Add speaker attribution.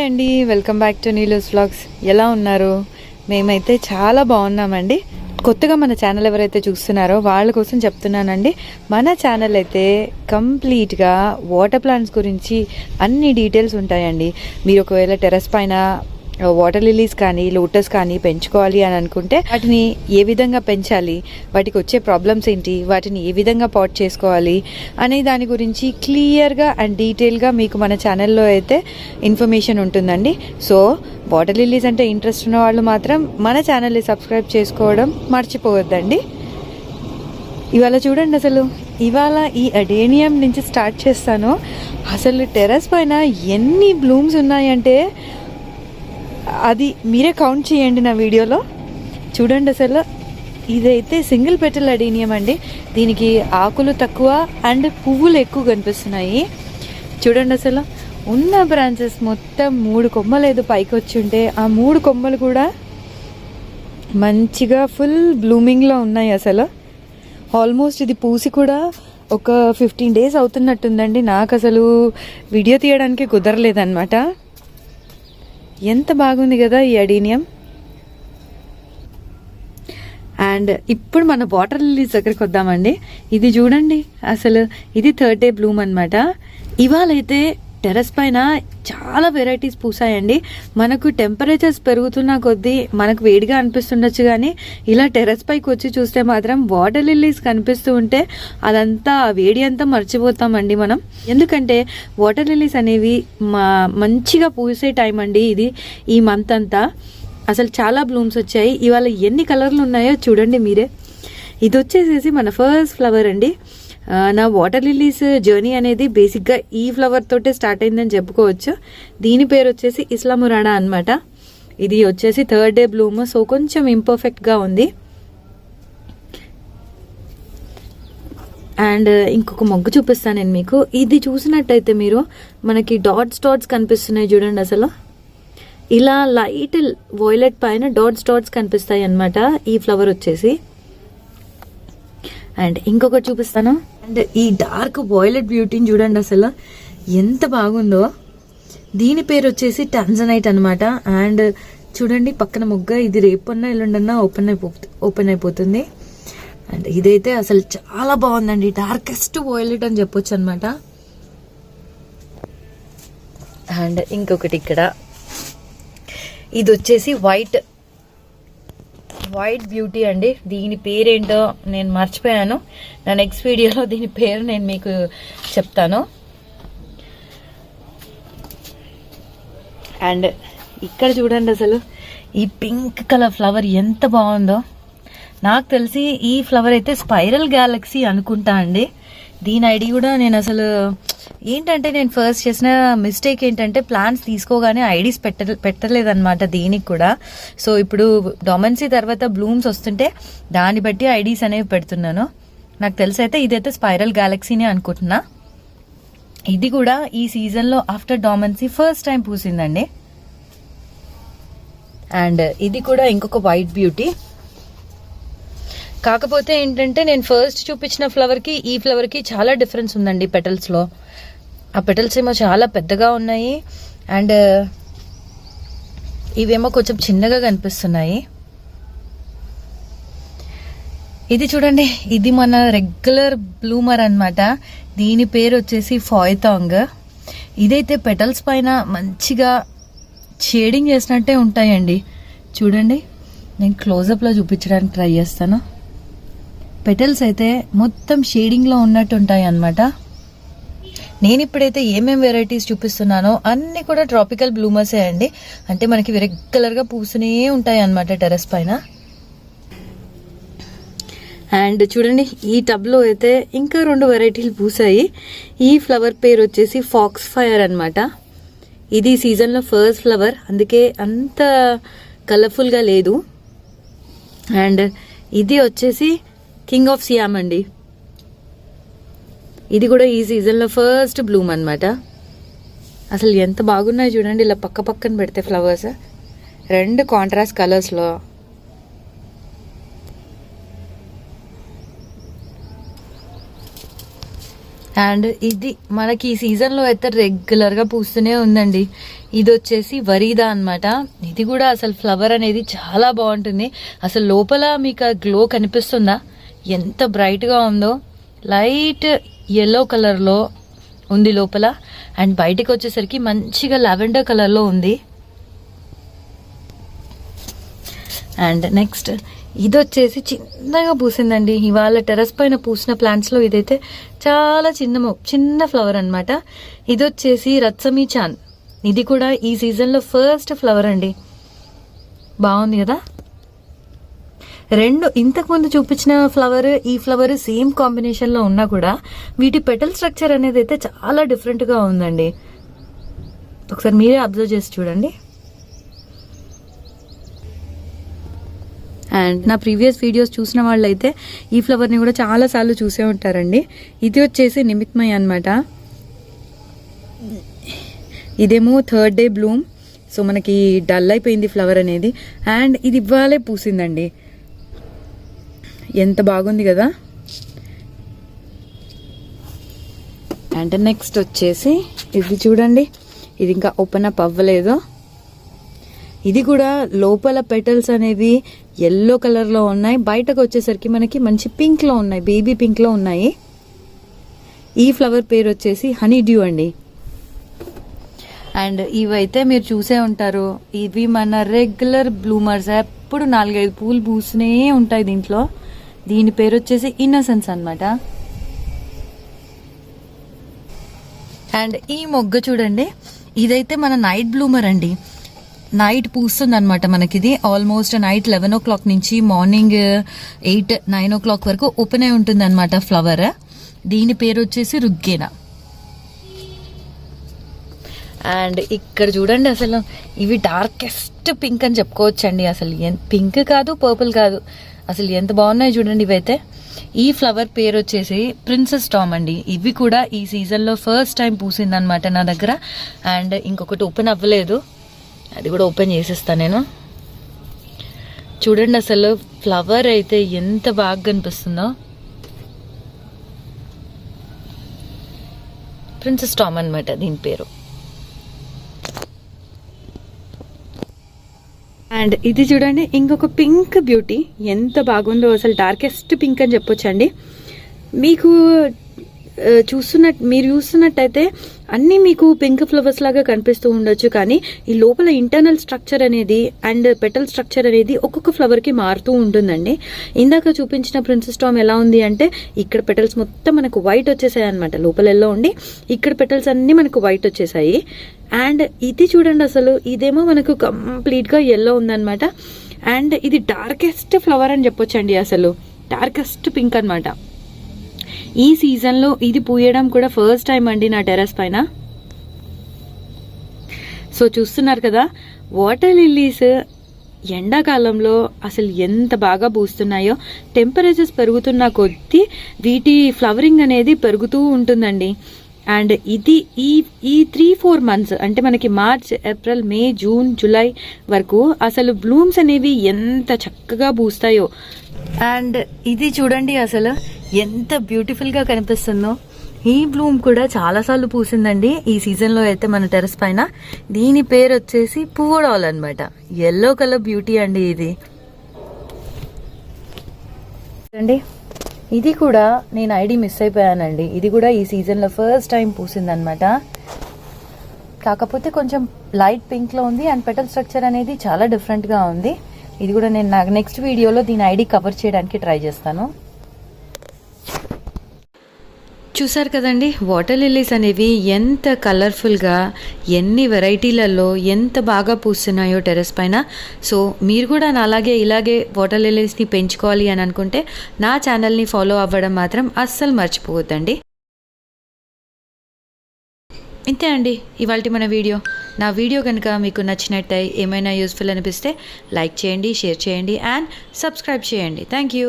Speaker 1: అండి, welcome back to Neelu's vlogs. ఎలా ఉన్నారు? మేమైతే చాలా బాగున్నామండి. కొత్తగా మన ఛానల్ ఎవరైతే చూస్తున్నారో వాళ్ళ కోసం చెప్తున్నానండి. మన ఛానల్ అయితే కంప్లీట్గా వాటర్ ప్లాంట్స్ గురించి అన్ని డీటెయిల్స్ ఉంటాయండి. మీరు ఒకవేళ టెర్రస్ పైన వాటర్ లిలీస్ కానీ లోటస్ కానీ పెంచుకోవాలి అని అనుకుంటే వాటిని ఏ విధంగా పెంచాలి, వాటికి వచ్చే ప్రాబ్లమ్స్ ఏంటి, వాటిని ఏ విధంగా పాట్ చేసుకోవాలి అనే దాని గురించి క్లియర్గా అండ్ డీటెయిల్గా మీకు మన ఛానల్లో అయితే ఇన్ఫర్మేషన్ ఉంటుందండి. సో వాటర్ లిలీస్ అంటే ఇంట్రెస్ట్ ఉన్న వాళ్ళు మాత్రం మన ఛానల్ని సబ్స్క్రైబ్ చేసుకోవడం మర్చిపోవద్దండి. ఇవాళ చూడండి, ఇవాళ ఈ అడేనియం నుంచి స్టార్ట్ చేస్తాను. అసలు టెర్రస్ పైన ఎన్ని బ్లూమ్స్ ఉన్నాయంటే అది మీరే కౌంట్ చేయండి నా వీడియోలో. చూడండి, ఇదైతే సింగిల్ పెటల్ అడేనియం అండి. దీనికి ఆకులు తక్కువ అండ్ పువ్వులు ఎక్కువ కనిపిస్తున్నాయి. చూడండి, ఉన్న బ్రాంచెస్ మొత్తం 3 కొమ్మలు ఏదో పైకి వచ్చి ఉంటే ఆ 3 కొమ్మలు కూడా మంచిగా ఫుల్ బ్లూమింగ్లో ఉన్నాయి. ఆల్మోస్ట్ ఇది పూసి కూడా ఒక 15 days అవుతున్నట్టుందండి. నాకు వీడియో తీయడానికి కుదరలేదన్నమాట. ఎంత బాగుంది కదా ఈ అడేనియం. అండ్ ఇప్పుడు మన వాటర్ లిలీస్ దగ్గరికి వద్దామండి. ఇది చూడండి, ఇది 3rd day బ్లూమ్ అనమాట. ఇవాళైతే టెర్రస్ పైన చాలా వెరైటీస్ పూసాయండి. మనకు టెంపరేచర్స్ పెరుగుతున్న కొద్దీ మనకు వేడిగా అనిపిస్తుండొచ్చు, కానీ ఇలా టెర్రస్ పైకి వచ్చి చూస్తే మాత్రం వాటర్ లిల్లీస్ కనిపిస్తూ ఉంటే అదంతా వేడి అంతా మర్చిపోతామండి మనం. ఎందుకంటే వాటర్ లిల్లీస్ అనేవి మంచిగా పూసే టైం అండి ఇది, ఈ మంత్ అంతా. చాలా బ్లూమ్స్ వచ్చాయి. ఇవాళ ఎన్ని కలర్లు ఉన్నాయో చూడండి మీరే. ఇది వచ్చేసేసి మన ఫస్ట్ ఫ్లవర్ అండి. నా వాటర్ లిలీస్ జర్నీ అనేది బేసిక్గా ఈ ఫ్లవర్ తోటే స్టార్ట్ అయిందని చెప్పుకోవచ్చు. దీని పేరు వచ్చేసి ఇస్లామురానా అనమాట. ఇది వచ్చేసి 3rd day బ్లూమ్, సో కొంచెం ఇంపర్ఫెక్ట్గా ఉంది. అండ్ ఇంకొక మొగ్గు చూపిస్తాను నేను మీకు. ఇది చూసినట్టయితే మీరు మనకి డాట్స్ కనిపిస్తున్నాయి చూడండి. ఇలా లైట్ వైలెట్ పైన డాట్స్ కనిపిస్తాయి అన్నమాట ఈ ఫ్లవర్ వచ్చేసి. అండ్ ఇంకొకటి చూపిస్తాను. అండ్ ఈ డార్క్ వైలెట్ బ్యూటీని చూడండి, ఎంత బాగుందో. దీని పేరు వచ్చేసి టాంజనైట్ అనమాట. అండ్ చూడండి పక్కన మొగ్గ, ఇది రేపన్నా ఎల్లుండన్నా ఓపెన్ అయిపోతుంది. అండ్ ఇదైతే చాలా బాగుందండి, డార్కెస్ట్ వైలెట్ అని చెప్పొచ్చు అనమాట. అండ్ ఇంకొకటి ఇక్కడ, ఇది వచ్చేసి వైట్ బ్యూటీ అండి. దీని పేరేంటో నేను మర్చిపోయాను. నా నెక్స్ట్ వీడియోలో దీని పేరు నేను మీకు చెప్తాను. అండ్ ఇక్కడ చూడండి, ఈ పింక్ కలర్ ఫ్లవర్ ఎంత బాగుందో. నాకు తెలిసి ఈ ఫ్లవర్ అయితే స్పైరల్ గ్యాలక్సీ అనుకుంటా అండి. దీని ఐడి కూడా నేను ఏంటంటే నేను ఫస్ట్ చేసిన మిస్టేక్ ఏంటంటే ప్లాంట్స్ తీసుకోగానే ఐడీస్ పెట్టలేదన్నమాట దీనికి కూడా. సో ఇప్పుడు డామెన్సీ తర్వాత బ్లూమ్స్ వస్తుంటే దాన్ని బట్టి ఐడీస్ అనేవి పెడుతున్నాను. నాకు తెలిసి అయితే ఇదైతే స్పైరల్ గ్యాలక్సీనే అనుకుంటున్నా. ఇది కూడా ఈ సీజన్లో ఆఫ్టర్ డామెన్సీ ఫస్ట్ టైం పూసిందండి. అండ్ ఇది కూడా ఇంకొక వైట్ బ్యూటీ. కాకపోతే ఏంటంటే నేను ఫస్ట్ చూపించిన ఫ్లవర్కి ఈ ఫ్లవర్కి చాలా డిఫరెన్స్ ఉందండి పెటల్స్లో. ఆ పెటల్స్ ఏమో చాలా పెద్దగా ఉన్నాయి అండ్ ఇవేమో కొంచెం చిన్నగా కనిపిస్తున్నాయి. ఇది చూడండి, ఇది మన రెగ్యులర్ బ్లూమర్ అనమాట. దీని పేరు వచ్చేసి ఫాయితాంగ్. ఇదైతే పెటల్స్ పైన మంచిగా షేడింగ్ చేసినట్టే ఉంటాయండి. చూడండి, నేను క్లోజప్లో చూపించడానికి ట్రై చేస్తాను. పెటల్స్ అయితే మొత్తం షేడింగ్లో ఉన్నట్టు ఉంటాయి అన్నమాట. నేను ఇప్పుడైతే ఏమేమి వెరైటీస్ చూపిస్తున్నానో అన్నీ కూడా ట్రాపికల్ బ్లూమర్సే అండి. అంటే మనకి రెగ్యులర్గా పూస్తూనే ఉంటాయి అన్నమాట టెర్రస్ పైన. అండ్ చూడండి, ఈ టబ్లో అయితే ఇంకా 2 వెరైటీలు పూసాయి. ఈ ఫ్లవర్ పేరు వచ్చేసి ఫాక్స్ ఫైర్ అనమాట. ఇది సీజన్లో ఫస్ట్ ఫ్లవర్, అందుకే అంత కలర్ఫుల్గా లేదు. అండ్ ఇది వచ్చేసి కింగ్ ఆఫ్ సియామ్ అండి. ఇది కూడా ఈ సీజన్లో ఫస్ట్ బ్లూమ్ అనమాట. ఎంత బాగున్నాయి చూడండి, ఇలా పక్కన పెడితే ఫ్లవర్స్ 2 కాంట్రాస్ట్ కలర్స్లో. అండ్ ఇది మనకి ఈ సీజన్లో అయితే రెగ్యులర్గా పూస్తూనే ఉందండి. ఇది వచ్చేసి వరీదా అన్నమాట. ఇది కూడా అసలు ఫ్లవర్ అనేది చాలా బాగుంటుంది. అసలు లోపల మీకు గ్లో కనిపిస్తుందా, ఎంత బ్రైట్గా ఉందో. లైట్ ఎల్లో కలర్లో ఉంది లోపల, అండ్ బయటకు వచ్చేసరికి మంచిగా లావెండర్ కలర్లో ఉంది. అండ్ నెక్స్ట్ ఇది వచ్చేసి చిన్నగా పూసిందండి. ఇవాళ టెర్రస్ పైన పూసిన ప్లాంట్స్లో ఇదైతే చాలా చిన్న ఫ్లవర్ అన్నమాట. ఇది వచ్చేసి రత్సమి చాన్. ఇది కూడా ఈ సీజన్లో ఫస్ట్ ఫ్లవర్ అండి. బాగుంది కదా. రెండు ఇంతకుముందు చూపించిన ఫ్లవర్ ఈ ఫ్లవర్ సేమ్ కాంబినేషన్లో ఉన్నా కూడా వీటి పెటల్ స్ట్రక్చర్ అనేది అయితే చాలా డిఫరెంట్గా ఉందండి. ఒకసారి మీరే అబ్జర్వ్ చేసి చూడండి. అండ్ నా ప్రీవియస్ వీడియోస్ చూసిన వాళ్ళైతే ఈ ఫ్లవర్ని కూడా చాలాసార్లు చూసే ఉంటారండి. ఇది వచ్చేసి నిమిత్మయ్ అనమాట. ఇదేమో 3rd డే బ్లూమ్. సో మనకి డల్ అయిపోయింది ఫ్లవర్ అనేది, అండ్ ఇది ఇవ్వాలే పూసిందండి. ఎంత బాగుంది కదా. అండ్ నెక్స్ట్ వచ్చేసి ఇది చూడండి, ఇది ఇంకా ఓపెన్ అప్ అవ్వలేదు. ఇది కూడా లోపల పెటల్స్ అనేవి ఎల్లో కలర్లో ఉన్నాయి, బయటకు వచ్చేసరికి మనకి మంచి పింక్లో ఉన్నాయి, బేబీ పింక్లో ఉన్నాయి. ఈ ఫ్లవర్ పేరు వచ్చేసి హనీ డ్యూ అండి. అండ్ ఇవైతే మీరు చూసే ఉంటారు, ఇవి మన రెగ్యులర్ బ్లూమర్స్. ఎప్పుడు 4-5 పూలు పూస్తూనే ఉంటాయి దీంట్లో. దీని పేరు వచ్చేసి ఇన్నసెన్స్ అనమాట. అండ్ ఈ మొగ్గ చూడండి, ఇదైతే మన నైట్ బ్లూమర్ అండి. నైట్ పూస్తుంది అనమాట మనకి. ఇది ఆల్మోస్ట్ నైట్ 11 o'clock నుంచి మార్నింగ్ 8-9 o'clock వరకు ఓపెన్ అయి ఉంటుంది అనమాట ఫ్లవర్. దీని పేరు వచ్చేసి రుగ్గేనా. అండ్ ఇక్కడ చూడండి, అసలు ఇవి డార్కెస్ట్ పింక్ అని చెప్పుకోవచ్చండి. అసలు పింక్ కాదు, పర్పుల్ కాదు, అసలు ఎంత బాగున్నాయి చూడండి ఇవైతే. ఈ ఫ్లవర్ పేరు వచ్చేసి ప్రిన్సెస్ టామ్ అండి. ఇవి కూడా ఈ సీజన్లో ఫస్ట్ టైం పూసింది అనమాట నా దగ్గర. అండ్ ఇంకొకటి ఓపెన్ అవ్వలేదు, అది కూడా ఓపెన్ చేసేస్తాను నేను. చూడండి అసలు ఫ్లవర్ అయితే ఎంత బాగా కనిపిస్తుందో. ప్రిన్సెస్ టామ్ అనమాట దీని పేరు. అండ్ ఇది చూడండి, ఇంకొక పింక్ బ్యూటీ. ఎంత బాగుందో అసలు, డార్కెస్ట్ పింక్ అని చెప్పొచ్చండి. మీకు మీరు చూస్తున్నట్టయితే అన్నీ మీకు పింక్ ఫ్లవర్స్ లాగా కనిపిస్తూ ఉండొచ్చు, కానీ ఈ లోపల ఇంటర్నల్ స్ట్రక్చర్ అనేది అండ్ పెటల్ స్ట్రక్చర్ అనేది ఒక్కొక్క ఫ్లవర్కి మారుతూ ఉంటుందండి. ఇందాక చూపించిన ప్రిన్సెస్ టామ్ ఎలా ఉంది అంటే, ఇక్కడ పెటల్స్ మొత్తం మనకు వైట్ వచ్చేసాయి అనమాట. లోపల ఎల్లో ఉండి ఇక్కడ పెటల్స్ అన్నీ మనకు వైట్ వచ్చేసాయి. అండ్ ఇది చూడండి అసలు, ఇదేమో మనకు కంప్లీట్గా ఎల్లో ఉందన్నమాట. అండ్ ఇది డార్కెస్ట్ ఫ్లవర్ అని చెప్పొచ్చండి. అసలు డార్కెస్ట్ పింక్ అనమాట. ఈ సీజన్లో ఇది పూయడం కూడా ఫస్ట్ టైం అండి నా టెర్రస్ పైన. సో చూస్తున్నారు కదా, వాటర్ లిల్లీస్ ఎండాకాలంలో అసలు ఎంత బాగా పూస్తున్నాయో. టెంపరేచర్స్ పెరుగుతున్న కొద్దీ వీటి ఫ్లవరింగ్ అనేది పెరుగుతూ ఉంటుందండి. అండ్ ఇది ఈ 3-4 months అంటే మనకి మార్చ్, ఏప్రిల్, మే, జూన్, జూలై వరకు అసలు బ్లూమ్స్ అనేవి ఎంత చక్కగా పూస్తాయో. అండ్ ఇది చూడండి అసలు ఎంత బ్యూటిఫుల్గా కనిపిస్తుందో. ఈ బ్లూమ్ కూడా చాలాసార్లు పూసిందండి ఈ సీజన్లో అయితే మన టెర్రస్ పైన. దీని పేరు వచ్చేసి పువ్వడాల్ అనమాట. ఎల్లో కలర్ బ్యూటీ అండి ఇది. అండి ఇది కూడా నేను ఐడి మిస్ అయిపోయానండి. ఇది కూడా ఈ సీజన్లో ఫస్ట్ టైం పూసిందనమాట. కాకపోతే కొంచెం లైట్ పింక్లో ఉంది అండ్ పెటల్ స్ట్రక్చర్ అనేది చాలా డిఫరెంట్గా ఉంది. ఇది కూడా నేను నాకు నెక్స్ట్ వీడియోలో దీని ఐడి కవర్ చేయడానికి ట్రై చేస్తాను. చూసారు కదండి, వాటర్ లిల్లీస్ అనేవి ఎంత కలర్ఫుల్గా, ఎన్ని వెరైటీలలో ఎంత బాగా పూస్తున్నాయో టెర్రస్ పైన. సో మీరు కూడా అలాగే ఇలాగే వాటర్ లిల్లీస్ని పెంచుకోవాలి అని అనుకుంటే నా ఛానల్ని ఫాలో అవ్వడం మాత్రం అస్సలు మర్చిపోవద్దండి. ఇంతే అండి ఇవాల్టి మన వీడియో. నా వీడియో కనుక మీకు నచ్చినట్టు ఏమైనా యూస్ఫుల్ అనిపిస్తే లైక్ చేయండి, షేర్ చేయండి అండ్ సబ్స్క్రైబ్ చేయండి. Thank you.